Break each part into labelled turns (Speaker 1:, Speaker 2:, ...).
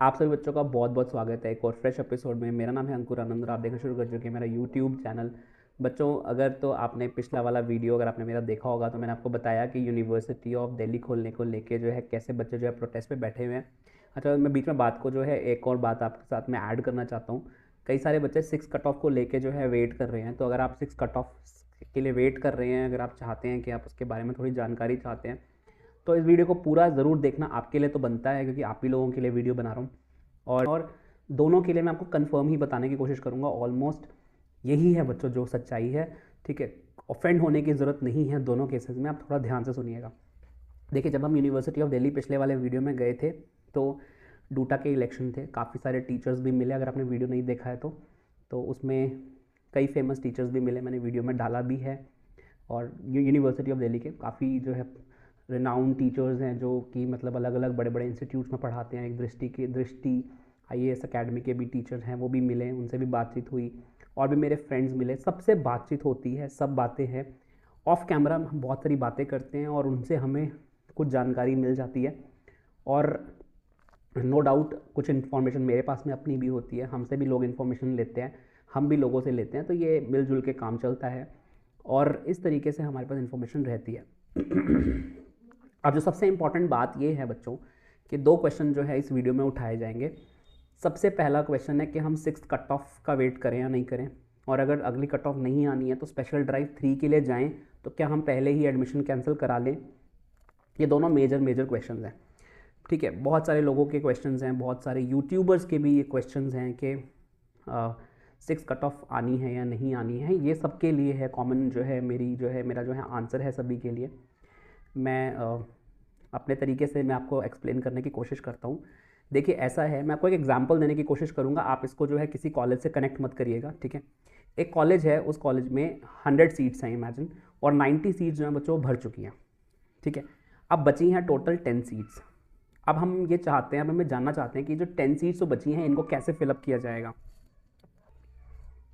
Speaker 1: आप सभी बच्चों का बहुत बहुत स्वागत है एक और फ्रेश एपिसोड में। मेरा नाम है अंकुर आनंद और आप देखना शुरू कर चुके हैं मेरा यूट्यूब चैनल। बच्चों, अगर तो आपने पिछला वाला वीडियो अगर आपने मेरा देखा होगा तो मैंने आपको बताया कि यूनिवर्सिटी ऑफ दिल्ली खोलने को लेके जो है कैसे बच्चे जो है प्रोटेस्ट पे बैठे हुए हैं। अच्छा, मैं बीच में बात को जो है एक और बात आपके साथ में ऐड करना चाहता हूँ। कई सारे बच्चे 6 कट ऑफ को लेके जो है वेट कर रहे हैं, तो अगर आप 6 कट ऑफ के लिए वेट कर रहे हैं, अगर आप चाहते हैं कि आप उसके बारे में थोड़ी जानकारी चाहते हैं, तो इस वीडियो को पूरा ज़रूर देखना। आपके लिए तो बनता है क्योंकि आप ही लोगों के लिए वीडियो बना रहा हूँ। और दोनों के लिए मैं आपको कंफर्म ही बताने की कोशिश करूँगा। ऑलमोस्ट यही है बच्चों जो सच्चाई है, ठीक है। ऑफेंड होने की ज़रूरत नहीं है दोनों केसेस में। आप थोड़ा ध्यान से सुनिएगा। देखिए, जब हम यूनिवर्सिटी ऑफ दिल्ली पिछले वाले वीडियो में गए थे तो डूटा के इलेक्शन थे, काफ़ी सारे टीचर्स भी मिले। अगर आपने वीडियो नहीं देखा है तो उसमें कई फेमस टीचर्स भी मिले, मैंने वीडियो में डाला भी है। और यूनिवर्सिटी ऑफ दिल्ली के काफ़ी जो है रिनाउंड टीचर्स हैं जो कि मतलब अलग अलग बड़े बड़े इंस्टीट्यूट्स में पढ़ाते हैं। एक दृष्टि IAS अकेडमी के भी टीचर्स हैं, वो भी मिले, उनसे भी बातचीत हुई। और भी मेरे फ्रेंड्स मिले, सबसे बातचीत होती है, सब बातें हैं। ऑफ कैमरा हम बहुत सारी बातें करते हैं और उनसे हमें कुछ जानकारी मिल जाती है। और नो डाउट कुछ इन्फॉर्मेशन मेरे पास में अपनी भी होती है, हमसे भी लोग इन्फॉर्मेशन लेते हैं, हम भी लोगों से लेते हैं। तो ये मिलजुल के काम चलता है और इस तरीके से हमारे पास इन्फॉर्मेशन रहती है। अब जो सबसे इम्पॉर्टेंट बात ये है बच्चों कि 2 क्वेश्चन जो है इस वीडियो में उठाए जाएंगे। सबसे पहला क्वेश्चन है कि हम 6th कट ऑफ का वेट करें या नहीं करें, और अगर अगली कट ऑफ नहीं आनी है तो स्पेशल ड्राइव 3 के लिए जाएं तो क्या हम पहले ही एडमिशन कैंसिल करा लें। ये दोनों मेजर क्वेश्चन हैं, ठीक है। बहुत सारे लोगों के क्वेश्चंस हैं, बहुत सारे यूट्यूबर्स के भी ये क्वेश्चंस हैं कि 6 कट ऑफ आनी है या नहीं आनी है। ये सबके लिए है कॉमन, जो है मेरा जो है आंसर है सभी के लिए। मैं अपने तरीके से मैं आपको एक्सप्लेन करने की कोशिश करता हूँ। देखिए, ऐसा है, मैं आपको एक एग्जांपल देने की कोशिश करूँगा। आप इसको जो है किसी कॉलेज से कनेक्ट मत करिएगा, ठीक है। एक कॉलेज है, उस कॉलेज में 100 सीट्स हैं इमेजिन, और 90 सीट्स जो हैं बच्चों भर चुकी हैं, ठीक है। अब बची हैं टोटल 10 सीट्स। अब हम ये चाहते हैं, अब हमें जानना चाहते हैं कि जो 10 सीट्स तो बची हैं इनको कैसे फिलअप किया जाएगा।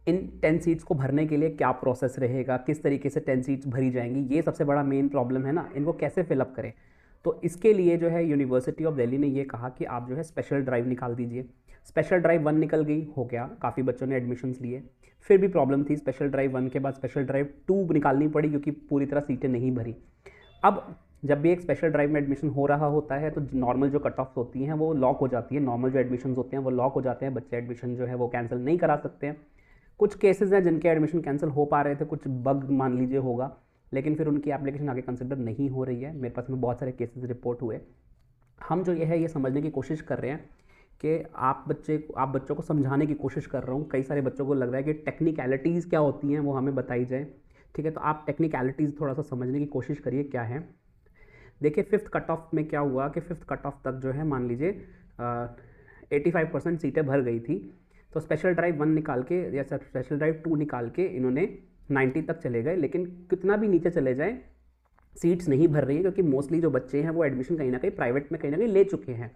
Speaker 1: इन 10 सीट्स को भरने के लिए क्या प्रोसेस रहेगा, किस तरीके से 10 सीट्स भरी जाएंगी, ये सबसे बड़ा मेन प्रॉब्लम है ना, इनको कैसे फिलअप करें। तो इसके लिए जो है यूनिवर्सिटी ऑफ दिल्ली ने ये कहा कि आप जो है स्पेशल ड्राइव निकाल दीजिए। स्पेशल ड्राइव 1 निकल गई, हो गया, काफ़ी बच्चों ने एडमिशन्स लिए। फिर भी प्रॉब्लम थी, स्पेशल ड्राइव 1 के बाद स्पेशल ड्राइव 2 निकालनी पड़ी क्योंकि पूरी तरह सीटें नहीं भरी। अब जब भी एक स्पेशल ड्राइव में एडमिशन हो रहा होता है तो नॉर्मल जो कट ऑफ होती हैं वो लॉक हो जाती है, नॉर्मल जो एडमिशन होते हैं वो लॉक हो जाते हैं, बच्चे एडमिशन जो है वो कैंसिल नहीं करा सकते हैं। कुछ केसेस हैं जिनके एडमिशन कैंसिल हो पा रहे थे, कुछ बग मान लीजिए होगा, लेकिन फिर उनकी एप्लीकेशन आगे कंसिडर नहीं हो रही है। मेरे पास में बहुत सारे केसेस रिपोर्ट हुए। हम जो ये है ये समझने की कोशिश कर रहे हैं कि आप बच्चों को समझाने की कोशिश कर रहा हूँ। कई सारे बच्चों को लग रहा है कि टेक्निकलिटीज़ क्या होती हैं वो हमें बताई जाए, ठीक है। तो आप टेक्निकलिटीज़ थोड़ा सा समझने की कोशिश करिए क्या है। देखिए, 5th कट ऑफ में क्या हुआ कि 5th कट ऑफ तक जो है मान लीजिए 85% सीटें भर गई थी। तो स्पेशल ड्राइव 1 निकाल के या स्पेशल ड्राइव 2 निकाल के इन्होंने 90 तक चले गए, लेकिन कितना भी नीचे चले जाएं सीट्स नहीं भर रही हैं क्योंकि मोस्टली जो बच्चे हैं वो एडमिशन कहीं ना कहीं प्राइवेट में कहीं ना कहीं ले चुके हैं।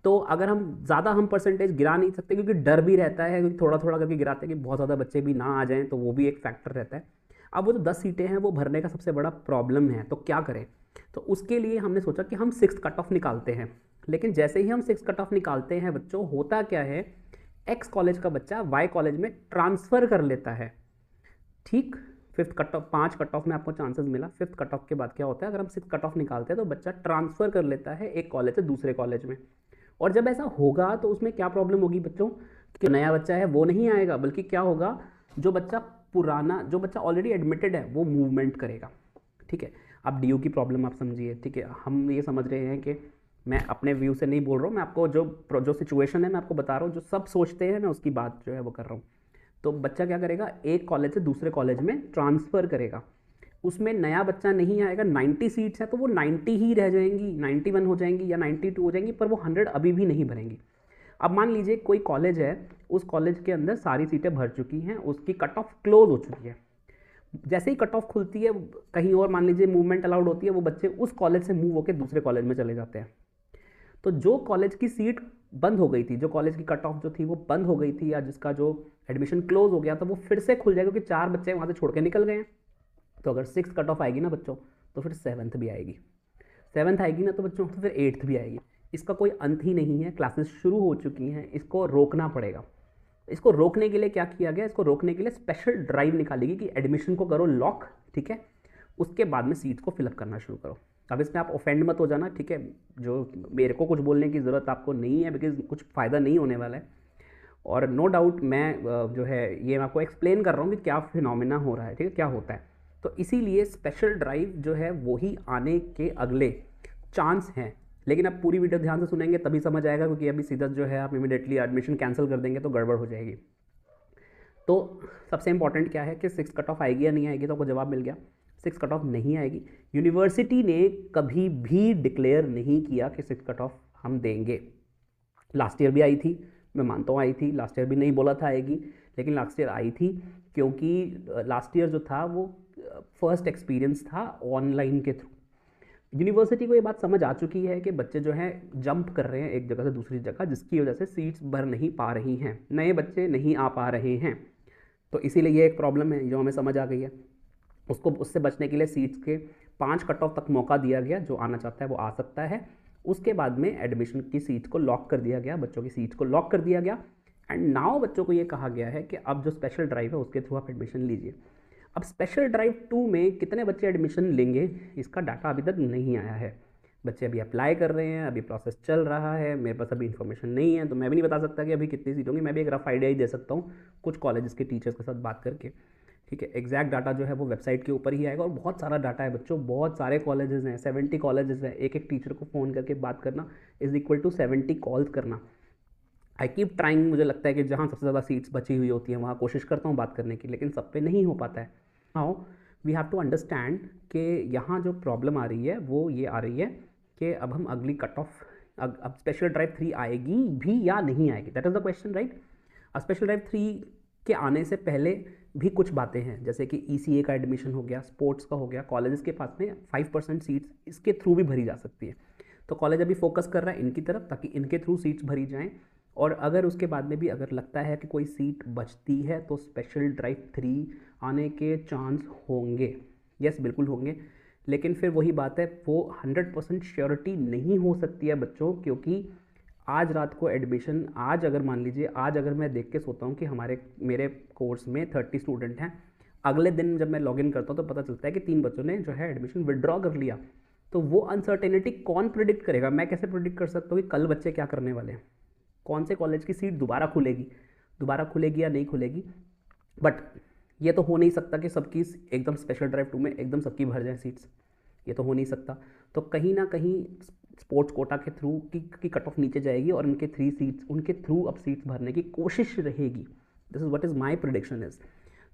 Speaker 1: तो अगर हम ज़्यादा हम परसेंटेज गिरा नहीं सकते क्योंकि डर भी रहता है, क्योंकि थोड़ा थोड़ा करके गिराते हैं कि बहुत ज़्यादा बच्चे भी ना आ जाएँ, तो वो भी एक फैक्टर रहता है। अब वो जो 10 सीटें हैं वो भरने का सबसे बड़ा प्रॉब्लम है, तो क्या करें। तो उसके लिए हमने सोचा कि हम 6th कट ऑफ निकालते हैं। लेकिन जैसे ही हम 6th कट ऑफ निकालते हैं बच्चों, होता क्या है, एक्स कॉलेज का बच्चा वाई कॉलेज में ट्रांसफ़र कर लेता है, ठीक। 5th cut off 5 cut off में आपको चांसेस मिला। 5th कट ऑफ के बाद क्या होता है, अगर हम 6th कट ऑफ निकालते हैं तो बच्चा ट्रांसफ़र कर लेता है एक कॉलेज से दूसरे कॉलेज में। और जब ऐसा होगा तो उसमें क्या प्रॉब्लम होगी बच्चों कि नया बच्चा है वो नहीं आएगा, बल्कि क्या होगा, जो बच्चा ऑलरेडी एडमिटेड है वो मूवमेंट करेगा, ठीक है। अब DU की प्रॉब्लम आप समझिए, ठीक है। हम ये समझ रहे हैं कि मैं अपने व्यू से नहीं बोल रहा हूँ, मैं आपको जो सिचुएशन है मैं आपको बता रहा हूँ, जो सब सोचते हैं मैं उसकी बात जो है वो कर रहा हूँ। तो बच्चा क्या करेगा, एक कॉलेज से दूसरे कॉलेज में ट्रांसफ़र करेगा, उसमें नया बच्चा नहीं आएगा। 90 सीट्स हैं तो वो 90 ही रह जाएंगी, 91 हो जाएंगी या 92 हो जाएंगी, पर वो 100 अभी भी नहीं भरेंगी। अब मान लीजिए कोई कॉलेज है, उस कॉलेज के अंदर सारी सीटें भर चुकी हैं, उसकी कट ऑफ क्लोज हो चुकी है। जैसे ही कट ऑफ खुलती है, कहीं और मान लीजिए मूवमेंट अलाउड होती है, वो बच्चे उस कॉलेज से मूव होकर दूसरे कॉलेज में चले जाते हैं। तो जो कॉलेज की सीट बंद हो गई थी, जो कॉलेज की कट ऑफ जो थी वो बंद हो गई थी, या जिसका जो एडमिशन क्लोज हो गया था, वो फिर से खुल जाएगा क्योंकि 4 बच्चे वहाँ से छोड़ के निकल गए हैं। तो अगर 6th कट ऑफ आएगी ना बच्चों, तो फिर 7th भी आएगी। 7th आएगी ना तो बच्चों तो फिर 8th भी आएगी। इसका कोई अंत ही नहीं है, क्लासेस शुरू हो चुकी हैं, इसको रोकना पड़ेगा। इसको रोकने के लिए क्या किया गया, इसको रोकने के लिए स्पेशल ड्राइव निकाली गई कि एडमिशन को करो लॉक, ठीक है, उसके बाद में सीट्स को फिलअप करना शुरू करो। अब इसमें आप ऑफेंड मत हो जाना, ठीक है, जो मेरे को कुछ बोलने की ज़रूरत आपको नहीं है, बिकॉज कुछ फ़ायदा नहीं होने वाला है। और नो डाउट मैं जो है ये मैं आपको एक्सप्लेन कर रहा हूँ कि क्या फिनोमिना हो रहा है, ठीक है, क्या होता है। तो इसीलिए स्पेशल ड्राइव जो है वही आने के अगले चांस हैं, लेकिन आप पूरी वीडियो ध्यान से सुनेंगे तभी समझ आएगा, क्योंकि अभी सीधा जो है आप इमीडिएटली एडमिशन कैंसिल कर देंगे तो गड़बड़ हो जाएगी। तो सबसे इंपॉर्टेंट क्या है कि 6 कट ऑफ आएगी या नहीं आएगी, तो आपको जवाब मिल गया, 6 कट ऑफ नहीं आएगी। यूनिवर्सिटी ने कभी भी डिक्लेयर नहीं किया कि 6 कट ऑफ हम देंगे। लास्ट ईयर भी आई थी, मैं मानता हूँ आई थी, लास्ट ईयर भी नहीं बोला था आएगी, लेकिन लास्ट ईयर आई थी, क्योंकि लास्ट ईयर जो था वो फर्स्ट एक्सपीरियंस था ऑनलाइन के थ्रू। यूनिवर्सिटी को ये बात समझ आ चुकी है कि बच्चे जो हैं जंप कर रहे हैं एक जगह से दूसरी जगह, जिसकी वजह से सीट्स भर नहीं पा रही हैं, नए बच्चे नहीं आ पा रहे हैं। तो इसीलिए ये एक प्रॉब्लम है जो हमें समझ आ गई है। उससे बचने के लिए सीट्स के 5 कट ऑफ तक मौका दिया गया, जो आना चाहता है वो आ सकता है। उसके बाद में एडमिशन की सीट्स को लॉक कर दिया गया, बच्चों की सीट्स को लॉक कर दिया गया। एंड नाउ बच्चों को ये कहा गया है कि अब जो स्पेशल ड्राइव है उसके थ्रू आप एडमिशन लीजिए। अब स्पेशल ड्राइव 2 में कितने बच्चे एडमिशन लेंगे इसका डाटा अभी तक नहीं आया है। बच्चे अभी अप्लाई कर रहे हैं, अभी प्रोसेस चल रहा है, मेरे पास अभी इन्फॉर्मेशन नहीं है, तो मैं भी नहीं बता सकता कि अभी कितनी सीट होंगी। मैं भी एक रफ आइडिया ही दे सकता हूँ कुछ कॉलेजेस के टीचर्स के साथ बात करके, ठीक है। एग्जैक्ट डाटा जो है वो वेबसाइट के ऊपर ही आएगा, और बहुत सारा डाटा है बच्चों, बहुत सारे कॉलेजेस हैं, 70 कॉलेजेस हैं। एक एक टीचर को फ़ोन करके बात करना इज़ इक्वल टू 70 कॉल्स करना। आई कीप ट्राइंग, मुझे लगता है कि जहाँ सबसे ज़्यादा सीट्स बची हुई होती हैं वहाँ कोशिश करता हूँ बात करने की, लेकिन सब पे नहीं हो पाता है। Now we have to understand कि यहाँ जो प्रॉब्लम आ रही है वो ये आ रही है कि अब हम अगली कट ऑफ, अब स्पेशल ड्राइव 3 आएगी भी या नहीं आएगी, that is the question, right. अब स्पेशल ड्राइव 3 के आने से पहले भी कुछ बातें हैं, जैसे कि ECA का एडमिशन हो गया, स्पोर्ट्स का हो गया, कॉलेजेस के पास में 5% सीट्स इसके थ्रू भी भरी जा सकती है। तो कॉलेज अभी फोकस कर रहा है इनकी तरफ, ताकि इनके थ्रू सीट्स भरी जाएं। और अगर उसके बाद में भी अगर लगता है कि कोई सीट बचती है तो स्पेशल ड्राइव 3 आने के चांस होंगे, यस बिल्कुल होंगे। लेकिन फिर वही बात है, वो 100% श्योरिटी नहीं हो सकती है बच्चों, क्योंकि आज रात को एडमिशन, आज अगर मान लीजिए, आज अगर मैं देख के सोता हूँ कि मेरे कोर्स में 30 स्टूडेंट हैं, अगले दिन जब मैं लॉगिन करता हूँ तो पता चलता है कि 3 बच्चों ने जो है एडमिशन विड्रॉ कर लिया, तो वो अनसर्टेनिटी कौन प्रिडिक्ट करेगा? मैं कैसे प्रिडिक्ट कर सकता हूँ कि कल बच्चे क्या करने वाले हैं, कौन से कॉलेज की सीट दोबारा खुलेगी या नहीं खुलेगी। बट ये तो हो नहीं सकता कि सबकी एकदम स्पेशल ड्राइव 2 में एकदम सबकी भर जाए सीट्स, ये तो हो नहीं सकता। तो कहीं ना कहीं स्पोर्ट्स कोटा के थ्रू की कट ऑफ नीचे जाएगी और उनके थ्रू अब सीट्स भरने की कोशिश रहेगी। This is what is my prediction is.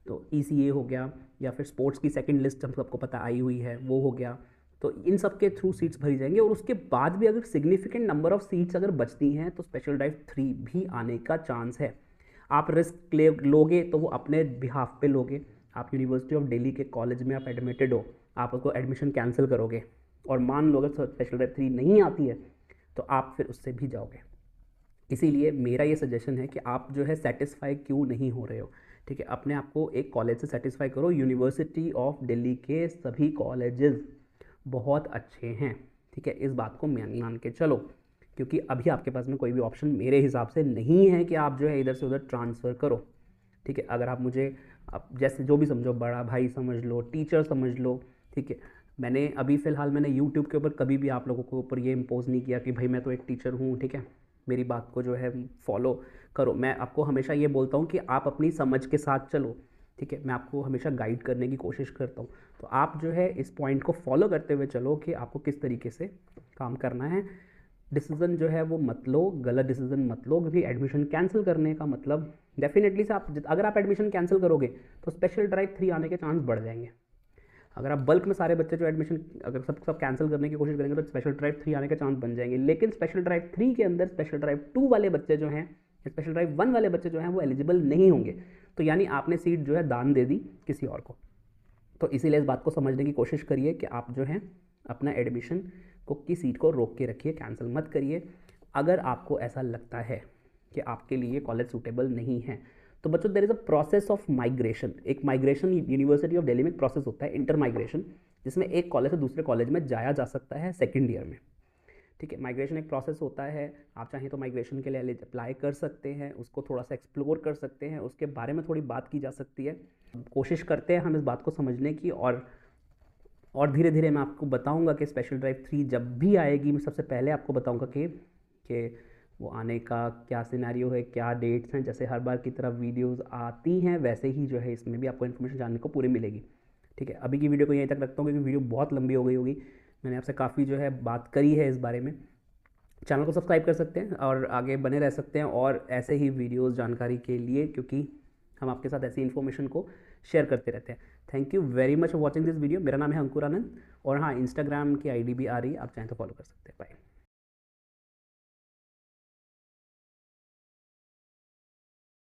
Speaker 1: तो ECA हो गया, या फिर स्पोर्ट्स की सेकंड लिस्ट हम सबको पता आई हुई है, वो हो गया। तो इन सब के थ्रू सीट्स भरी जाएंगी, और उसके बाद भी अगर सिग्निफिकेंट नंबर ऑफ सीट्स अगर बचती हैं तो स्पेशल ड्राइव 3 भी आने का चांस है। आप रिस्क लोगे तो वो अपने बिहाफ पे लोगे। आप यूनिवर्सिटी ऑफ दिल्ली के कॉलेज में आप एडमिटेड हो, आप उसको एडमिशन कैंसिल करोगे, और मान लो अगर स्पेशल ड्राइव 3 नहीं आती है तो आप फिर उससे भी जाओगे। इसीलिए मेरा ये सजेशन है कि आप जो है सेटिस्फाई क्यों नहीं हो रहे हो, ठीक है, अपने आप को एक कॉलेज से सेटिस्फाई करो। यूनिवर्सिटी ऑफ दिल्ली के सभी कॉलेजेस बहुत अच्छे हैं, ठीक है, इस बात को मान के चलो, क्योंकि अभी आपके पास में कोई भी ऑप्शन मेरे हिसाब से नहीं है कि आप जो है इधर से उधर ट्रांसफ़र करो, ठीक है। अगर आप मुझे जैसे जो भी समझो, बड़ा भाई समझ लो, टीचर समझ लो, ठीक है। मैंने अभी फ़िलहाल मैंने यूट्यूब के ऊपर कभी भी आप लोगों के ऊपर ये इम्पोज नहीं किया कि भाई मैं तो एक टीचर हूँ, ठीक है, मेरी बात को जो है फॉलो करो। मैं आपको हमेशा ये बोलता हूँ कि आप अपनी समझ के साथ चलो, ठीक है, मैं आपको हमेशा गाइड करने की कोशिश करता हूँ। तो आप जो है इस पॉइंट को फॉलो करते हुए चलो कि आपको किस तरीके से काम करना है। डिसीज़न जो है वो मत लो, गलत डिसीज़न मत लो, क्योंकि एडमिशन कैंसिल करने का मतलब डेफिनेटली से अगर आप एडमिशन कैंसिल करोगे तो स्पेशल ड्राइव 3 आने के चांस बढ़ जाएंगे। अगर आप बल्क में सारे बच्चे जो एडमिशन अगर सब कैंसिल करने की कोशिश करेंगे तो स्पेशल ड्राइव 3 आने के चांस बन जाएंगे। लेकिन स्पेशल ड्राइव 3 के अंदर स्पेशल ड्राइव 2 वाले बच्चे जो हैं, स्पेशल ड्राइव 1 वाले बच्चे जो हैं वो एलिजिबल नहीं होंगे। तो यानी आपने सीट जो है दान दे दी किसी और को। तो इसीलिए इस बात को समझने की कोशिश करिए कि आप जो है अपना एडमिशन की सीट को रोक के रखिए, कैंसिल मत करिए। अगर आपको ऐसा लगता है कि आपके लिए कॉलेज सूटेबल नहीं है तो बच्चों there is a process of migration. एक माइग्रेशन यूनिवर्सिटी ऑफ दिल्ली में प्रोसेस होता है, इंटर माइग्रेशन, जिसमें एक कॉलेज से दूसरे कॉलेज में जाया जा सकता है सेकेंड ईयर में, ठीक है। माइग्रेशन एक प्रोसेस होता है, आप चाहें तो माइग्रेशन के लिए अप्लाई कर सकते हैं, उसको थोड़ा सा एक्सप्लोर कर सकते हैं, उसके बारे में थोड़ी बात की जा सकती है। कोशिश करते हैं हम इस बात को समझने की, और धीरे धीरे मैं आपको बताऊंगा कि स्पेशल ड्राइव 3 जब भी आएगी, मैं सबसे पहले आपको बताऊंगा कि वो आने का क्या सिनेरियो है, क्या डेट्स हैं। जैसे हर बार की तरह वीडियोस आती हैं, वैसे ही जो है इसमें भी आपको इन्फॉर्मेशन जानने को पूरी मिलेगी। ठीक है, अभी की वीडियो को यहीं तक रखता हूँ क्योंकि वीडियो बहुत लंबी हो गई होगी। मैंने आपसे काफ़ी जो है बात करी है इस बारे में। चैनल को सब्सक्राइब कर सकते हैं और आगे बने रह सकते हैं और ऐसे ही वीडियोस जानकारी के लिए, क्योंकि हम आपके साथ ऐसी इन्फॉर्मेशन को शेयर करते रहते हैं। Thank you very much for watching this video. मेरा नाम है अंकुर आनंद और हाँ, इंस्टाग्राम की आईडी भी आ रही है, आप चाहें तो फॉलो कर सकते हैं। बाय।